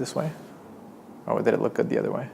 this way? Or did it look good the other way?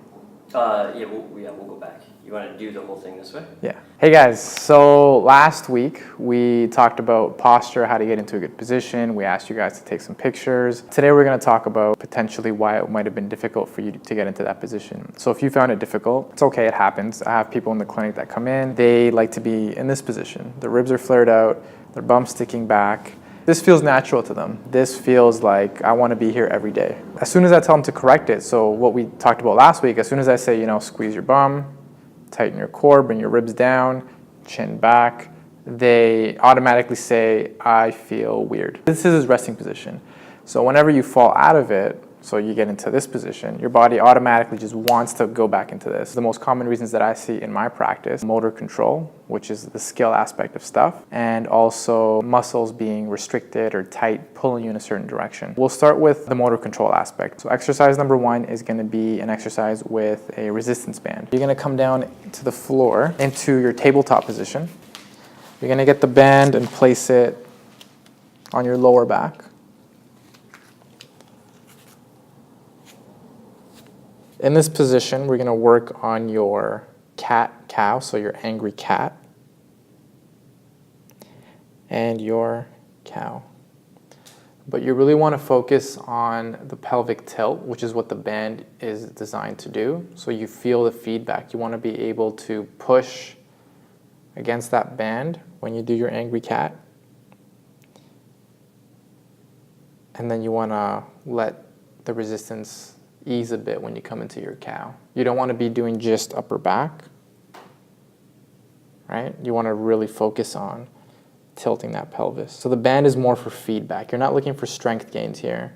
Yeah, we'll go back. You want to do the whole thing this way? Yeah. Hey guys, so last week we talked about posture, how to get into a good position. We asked you guys to take some pictures. Today we're going to talk about potentially why it might have been difficult for you to get into that position. So if you found it difficult, it's okay, it happens. I have people in the clinic that come in, they like to be in this position. The ribs are flared out, their bum's sticking back. This feels natural to them. This feels like I want to be here every day. As soon as I tell them to correct it, so what we talked about last week, as soon as I say, squeeze your bum, tighten your core, bring your ribs down, chin back, they automatically say, I feel weird. This is his resting position. So whenever you fall out of it, so you get into this position, your body automatically just wants to go back into this. The most common reasons that I see in my practice, motor control, which is the skill aspect of stuff, and also muscles being restricted or tight, pulling you in a certain direction. We'll start with the motor control aspect. So exercise number 1 is going to be an exercise with a resistance band. You're going to come down to the floor into your tabletop position. You're going to get the band and place it on your lower back. In this position, we're going to work on your cat-cow, so your angry cat, and your cow. But you really want to focus on the pelvic tilt, which is what the band is designed to do. So you feel the feedback. You want to be able to push against that band when you do your angry cat. And then you want to let the resistance ease a bit when you come into your cow. You don't want to be doing just upper back, right? You want to really focus on tilting that pelvis. So the band is more for feedback. You're not looking for strength gains here.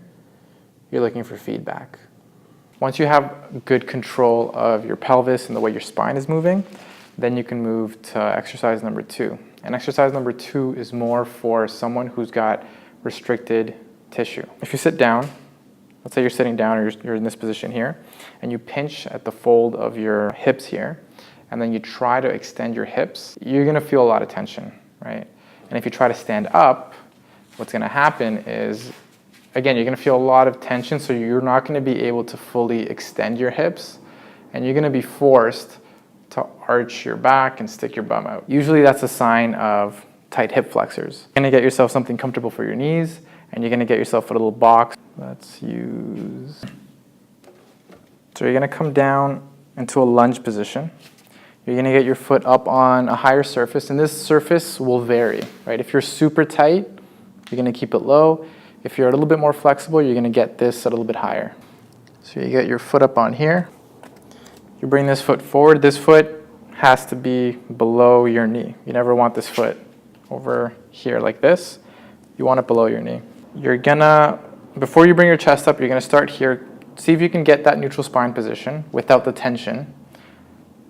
You're looking for feedback. Once you have good control of your pelvis and the way your spine is moving, then you can move to exercise number 2. And exercise number 2 is more for someone who's got restricted tissue. If you sit down, let's say you're sitting down or you're in this position here, and you pinch at the fold of your hips here, and then you try to extend your hips, you're gonna feel a lot of tension, right? And if you try to stand up, what's gonna happen is, again, you're gonna feel a lot of tension, so you're not gonna be able to fully extend your hips, and you're gonna be forced to arch your back and stick your bum out. Usually that's a sign of tight hip flexors. You're gonna get yourself something comfortable for your knees, and you're gonna get yourself a little box. Let's use, so you're gonna come down into a lunge position. You're gonna get your foot up on a higher surface, and this surface will vary, right? If you're super tight, you're gonna keep it low. If you're a little bit more flexible, you're gonna get this a little bit higher. So you get your foot up on here. You bring this foot forward. This foot has to be below your knee. You never want this foot over here like this. You want it below your knee. You're gonna, before you bring your chest up, you're gonna start here. See if you can get that neutral spine position without the tension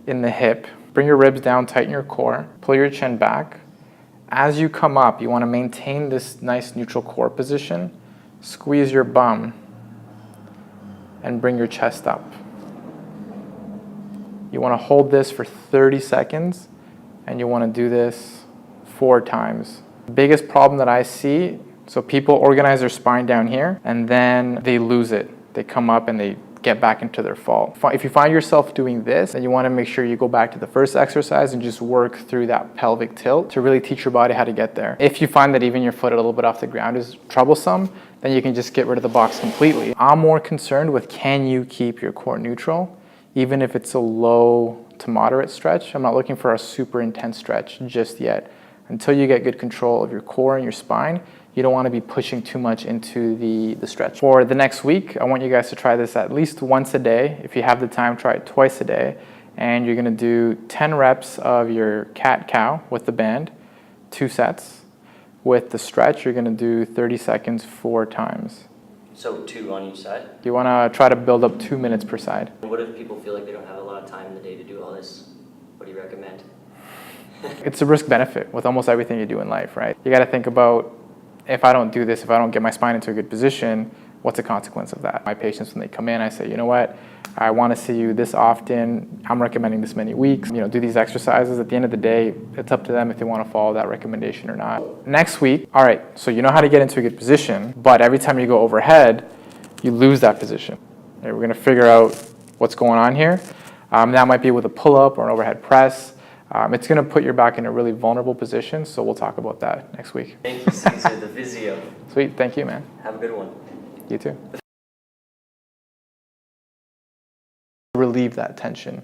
in the hip. Bring your ribs down, tighten your core, pull your chin back. As you come up, you wanna maintain this nice neutral core position. Squeeze your bum and bring your chest up. You wanna hold this for 30 seconds, and you wanna do this 4 times. The biggest problem that I see, so people organize their spine down here and then they lose it. They come up and they get back into their fall. If you find yourself doing this, then you want to make sure you go back to the first exercise and just work through that pelvic tilt to really teach your body how to get there. If you find that even your foot a little bit off the ground is troublesome, then you can just get rid of the box completely. I'm more concerned with, can you keep your core neutral, even if it's a low to moderate stretch? I'm not looking for a super intense stretch just yet. Until you get good control of your core and your spine, you don't want to be pushing too much into the stretch. For the next week, I want you guys to try this at least once a day. If you have the time, try it twice a day. And you're going to do 10 reps of your cat-cow with the band, 2 sets. With the stretch, you're going to do 30 seconds 4 times. So 2 on each side? You want to try to build up 2 minutes per side. What if people feel like they don't have a lot of time in the day to do all this? What do you recommend? It's a risk benefit with almost everything you do in life, right? You got to think about, if I don't do this, if I don't get my spine into a good position, what's the consequence of that? My patients, when they come in, I say, you know what? I want to see you this often. I'm recommending this many weeks. Do these exercises. At the end of the day, it's up to them if they want to follow that recommendation or not. Next week, all right, so you know how to get into a good position, but every time you go overhead, you lose that position. We're going to figure out what's going on here. That might be with a pull-up or an overhead press. It's going to put your back in a really vulnerable position, so we'll talk about that next week. Thank you, Caesar, the physio. Sweet, thank you, man. Have a good one. You too. Relieve that tension.